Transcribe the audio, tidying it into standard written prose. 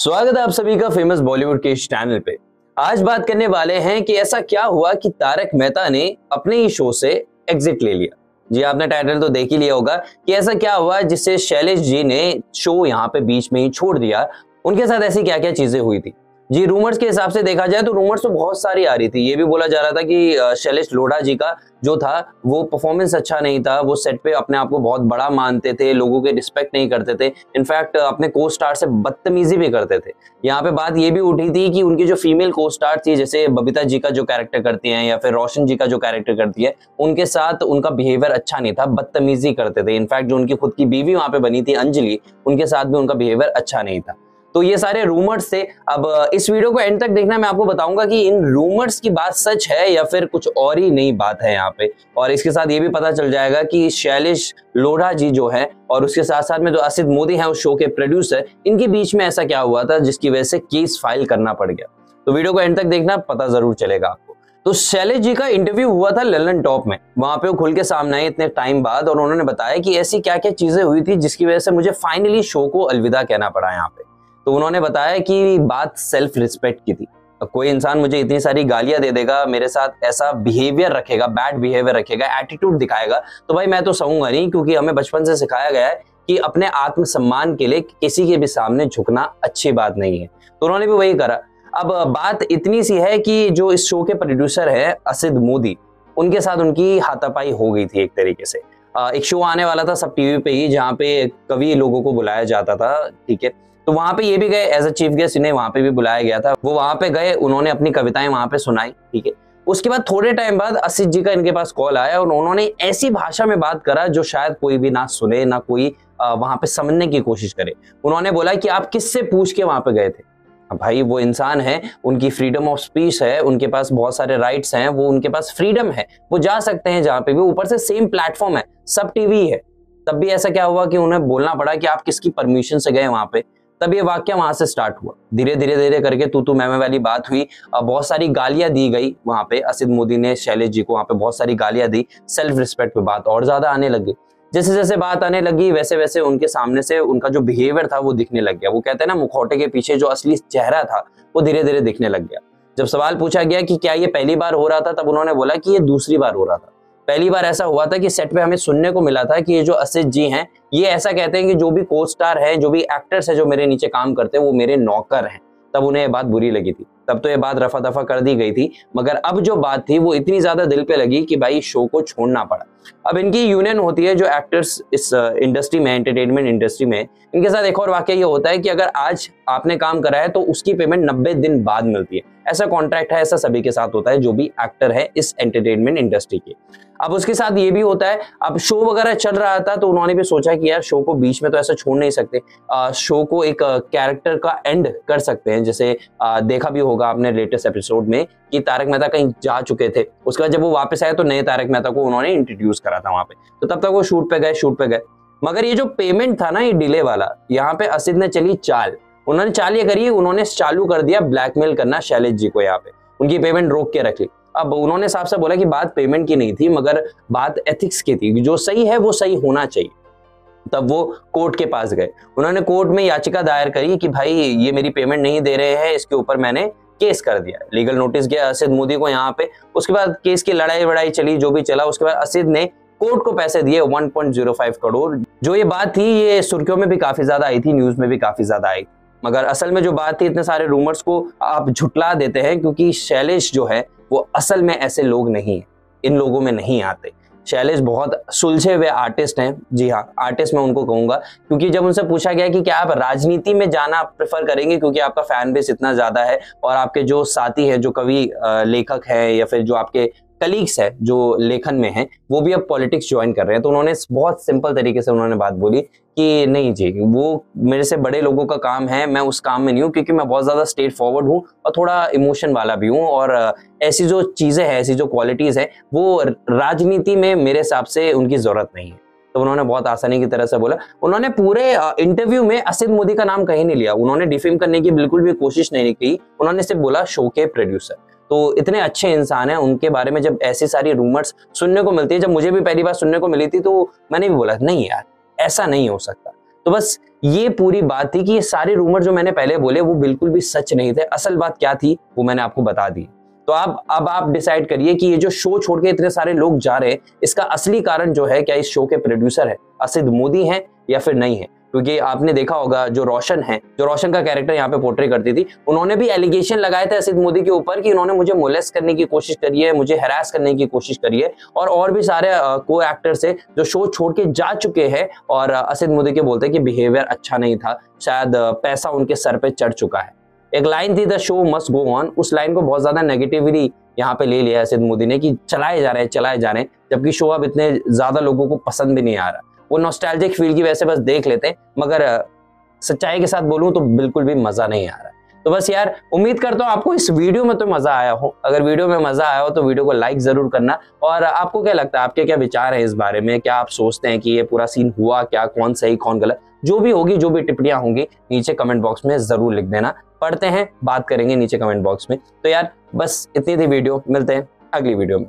स्वागत है आप सभी का फेमस बॉलीवुड के इस चैनल पे। आज बात करने वाले हैं कि ऐसा क्या हुआ कि तारक मेहता ने अपने ही शो से एग्जिट ले लिया। जी आपने टाइटल तो देख ही लिया होगा कि ऐसा क्या हुआ जिससे शैलेश जी ने शो यहाँ पे बीच में ही छोड़ दिया। उनके साथ ऐसी क्या क्या चीजें हुई थी। जी रूमर्स के हिसाब से देखा जाए तो रूमर्स तो बहुत सारी आ रही थी। ये भी बोला जा रहा था कि शैलेश लोढ़ा जी का जो था वो परफॉर्मेंस अच्छा नहीं था, वो सेट पे अपने आप को बहुत बड़ा मानते थे, लोगों के रिस्पेक्ट नहीं करते थे, इनफैक्ट अपने को स्टार से बदतमीजी भी करते थे। यहाँ पे बात ये भी उठी थी कि उनकी जो फीमेल को स्टार थी, जैसे बबीता जी का जो कैरेक्टर करती हैं या फिर रोशन जी का जो कैरेक्टर करती है, उनके साथ उनका बिहेवियर अच्छा नहीं था, बदतमीजी करते थे। इनफैक्ट जो उनकी खुद की बीवी वहां पे बनी थी अंजलि, उनके साथ भी उनका बिहेवियर अच्छा नहीं था। तो ये सारे रूमर्स थे। अब इस वीडियो को एंड तक देखना, मैं आपको बताऊंगा कि इन रूमर्स की बात सच है या फिर कुछ और ही नई बात है यहाँ पे। और इसके साथ ये भी पता चल जाएगा कि शैलेश लोढ़ा जी जो है और उसके साथ साथ में जो असित मोदी है उस शो के प्रोड्यूसर, इनके बीच में ऐसा क्या हुआ था जिसकी वजह से केस फाइल करना पड़ गया। तो वीडियो को एंड तक देखना, पता जरूर चलेगा आपको। तो शैलेश जी का इंटरव्यू हुआ था ललन टॉप में, वहां पे वो खुल के सामने आए इतने टाइम बाद और उन्होंने बताया कि ऐसी क्या क्या चीजें हुई थी जिसकी वजह से मुझे फाइनली शो को अलविदा कहना पड़ा यहाँ पे। तो उन्होंने बताया कि बात सेल्फ रिस्पेक्ट की थी। कोई इंसान मुझे इतनी सारी गालियां दे देगा, मेरे साथ ऐसा बिहेवियर रखेगा, बैड बिहेवियर रखेगा, एटीट्यूड दिखाएगा, तो भाई मैं तो सहूंगा नहीं, क्योंकि हमें बचपन से सिखाया गया है कि अपने आत्मसम्मान के लिए किसी के भी सामने झुकना अच्छी बात नहीं है। तो उन्होंने भी वही करा। अब बात इतनी सी है कि जो इस शो के प्रोड्यूसर है असित मोदी, उनके साथ उनकी हाथापाई हो गई थी एक तरीके से। एक शो आने वाला था सब टीवी पे ही, जहाँ पे कवि लोगों को बुलाया जाता था, ठीक है। तो वहां पे ये भी गए एज अ चीफ गेस्ट, इन्हें वहां पे भी बुलाया गया था। वो वहां पे गए, उन्होंने अपनी कविताएं वहां पे सुनाई, ठीक है। उसके बाद थोड़े टाइम बाद असित जी का इनके पास कॉल आया और उन्होंने ऐसी भाषा में बात करा जो शायद कोई भी ना सुने, ना कोई वहां पे समझने की कोशिश करे। उन्होंने बोला कि आप किससे पूछ के वहां पे गए थे। भाई वो इंसान है, उनकी फ्रीडम ऑफ स्पीच है, उनके पास बहुत सारे राइट्स हैं, वो उनके पास फ्रीडम है, वो जा सकते हैं जहां पे भी। ऊपर से सेम प्लेटफॉर्म है, सब टीवी है, तब भी ऐसा क्या हुआ कि उन्हें बोलना पड़ा कि आप किसकी परमिशन से गए वहां पे। तब ये वाक्य वहां से स्टार्ट हुआ। धीरे धीरे करके तू मैं वाली बात हुई। बहुत सारी गालियां दी गई वहां पे। असित मोदी ने शैलेश जी को वहां पे बहुत सारी गालियां दी। सेल्फ रिस्पेक्ट पे बात और ज्यादा आने लगी। जैसे जैसे बात आने लगी वैसे वैसे उनके सामने से उनका जो बिहेवियर था वो दिखने लग गया। वो कहते हैं ना, मुखौटे के पीछे जो असली चेहरा था वो धीरे धीरे दिखने लग गया। जब सवाल पूछा गया कि क्या ये पहली बार हो रहा था, तब उन्होंने बोला कि ये दूसरी बार हो रहा था। पहली बार ऐसा हुआ था कि सेट पे हमें सुनने को मिला था कि ये जो असित जी हैं, ये ऐसा कहते हैं कि जो भी को स्टार है, जो भी एक्टर्स है जो मेरे नीचे काम करते हैं, वो मेरे नौकर हैं। तब उन्हें ये बात बुरी लगी थी, तब तो ये बात रफा दफा कर दी गई थी। मगर अब जो बात थी वो इतनी ज्यादा दिल पे लगी कि भाई शो को छोड़ना पड़ा। अब इनकी यूनियन होती है जो एक्टर्स इस इंडस्ट्री में, एंटरटेनमेंट इंडस्ट्री में, इनके साथ एक और वाकया ये होता है कि अगर आज आपने काम करा है तो उसकी पेमेंट 90 दिन बाद मिलती है। ऐसा कॉन्ट्रैक्ट है, ऐसा सभी के साथ होता है जो भी एक्टर है इस एंटरटेनमेंट इंडस्ट्री के। अब उसके साथ ये भी होता है, अब शो वगैरह चल रहा था तो उन्होंने भी सोचा कि यार शो को बीच में तो ऐसा छोड़ नहीं सकते, शो को एक कैरेक्टर का एंड कर सकते हैं। जैसे देखा भी होगा आपने लेटेस्ट एपिसोड में कि तारक मेहता कहीं जा चुके थे, उसके बाद जब वो वापस आए तो नए तारक मेहता को उन्होंने इंट्रोड्यूस करा था वहां पे। तो तब तक वो शूट पे गए। मगर ये जो पेमेंट था ना, ये डिले वाला, यहाँ पे असित ने चली चाल। उन्होंने चाल ये करी, उन्होंने चालू कर दिया ब्लैकमेल करना शैलेश जी को। यहाँ पे उनकी पेमेंट रोक के रख ली। अब उन्होंने साफ साफ बोला कि बात पेमेंट की नहीं थी, मगर बात एथिक्स की थी, जो सही है वो सही होना चाहिए। तब वो कोर्ट के पास गए। उन्होंने कोर्ट में याचिका दायर करी कि भाई ये मेरी पेमेंट नहीं दे रहे हैं, इसके ऊपर मैंने केस कर दिया, लीगल नोटिस गया असित मोदी को यहाँ पे। उसके बाद केस की लड़ाई वड़ाई चली, जो भी चला, उसके बाद असित ने कोर्ट को पैसे दिए 1.05 करोड़। जो ये बात थी ये सुर्खियों में भी काफी ज्यादा आई थी, न्यूज में भी काफी ज्यादा आई थी। मगर असल में जो बात थी, इतने सारे रूमर्स को आप झुटला देते हैं क्योंकि शैलेश जो है वो असल में ऐसे लोग नहीं है, इन लोगों में नहीं आते। शैलेश बहुत सुलझे हुए आर्टिस्ट हैं। जी हाँ, आर्टिस्ट मैं उनको कहूंगा, क्योंकि जब उनसे पूछा गया कि क्या आप राजनीति में जाना प्रेफर करेंगे क्योंकि आपका फैन बेस इतना ज्यादा है और आपके जो साथी है, जो कवि लेखक है या फिर जो आपके कलीग्स है जो लेखन में हैं, वो भी अब पॉलिटिक्स ज्वाइन कर रहे हैं, तो उन्होंने बहुत सिंपल तरीके से उन्होंने बात बोली कि नहीं जी, वो मेरे से बड़े लोगों का काम है, मैं उस काम में नहीं हूँ, क्योंकि मैं बहुत ज्यादा स्ट्रेट फॉरवर्ड हूँ और थोड़ा इमोशन वाला भी हूँ, और ऐसी जो चीजें हैं, ऐसी जो क्वालिटीज है, वो राजनीति में मेरे हिसाब से उनकी जरूरत नहीं है। तो उन्होंने बहुत आसानी की तरह से बोला। उन्होंने पूरे इंटरव्यू में असित मोदी का नाम कहीं नहीं लिया, उन्होंने डिफेम करने की बिल्कुल भी कोशिश नहीं की। उन्होंने सिर्फ बोला शो के प्रोड्यूसर। तो इतने अच्छे इंसान हैं, उनके बारे में जब ऐसी सारी रूमर्स सुनने को मिलती है, जब मुझे भी पहली बार सुनने को मिली थी तो मैंने भी बोला नहीं यार, ऐसा नहीं हो सकता। तो बस ये पूरी बात थी कि ये सारे रूमर जो मैंने पहले बोले वो बिल्कुल भी सच नहीं थे। असल बात क्या थी वो मैंने आपको बता दी। तो अब आप डिसाइड करिए कि ये जो शो छोड़ के इतने सारे लोग जा रहे हैं, इसका असली कारण जो है, क्या इस शो के प्रोड्यूसर है असिद मोदी हैं या फिर नहीं है? क्योंकि आपने देखा होगा जो रोशन का कैरेक्टर यहाँ पे पोर्ट्रे करती थी, उन्होंने भी एलिगेशन लगाए थे असिद मोदी के ऊपर कि उन्होंने मुझे मोलेस्ट करने की कोशिश करी है, मुझे हैरास करने की कोशिश करी है। और भी सारे को एक्टर्स है जो शो छोड़ के जा चुके हैं और असिद मोदी के बोलते हैं कि बिहेवियर अच्छा नहीं था, शायद पैसा उनके सर पे चढ़ चुका है। एक लाइन थी the show must go on, उस लाइन को बहुत ज्यादा नेगेटिवली यहाँ पे ले लिया असिद मोदी ने कि चलाए जा रहे हैं, जबकि शो अब इतने ज्यादा लोगों को पसंद भी नहीं आ रहा। वो नॉस्टैल्जिक फील की वजह से बस देख लेते हैं, मगर सच्चाई के साथ बोलूं तो बिल्कुल भी मजा नहीं आ रहा। तो बस यार, उम्मीद करता हूं आपको इस वीडियो में तो मजा आया हो। अगर वीडियो में मजा आया हो तो वीडियो को लाइक जरूर करना। और आपको क्या लगता है, आपके क्या विचार है इस बारे में? क्या आप सोचते हैं कि ये पूरा सीन हुआ क्या, कौन सही कौन गलत? जो भी होगी, जो भी टिप्पणियां होंगी, नीचे कमेंट बॉक्स में जरूर लिख देना। पढ़ते हैं, बात करेंगे नीचे कमेंट बॉक्स में। तो यार बस इतनी थी वीडियो, मिलते हैं अगली वीडियो में।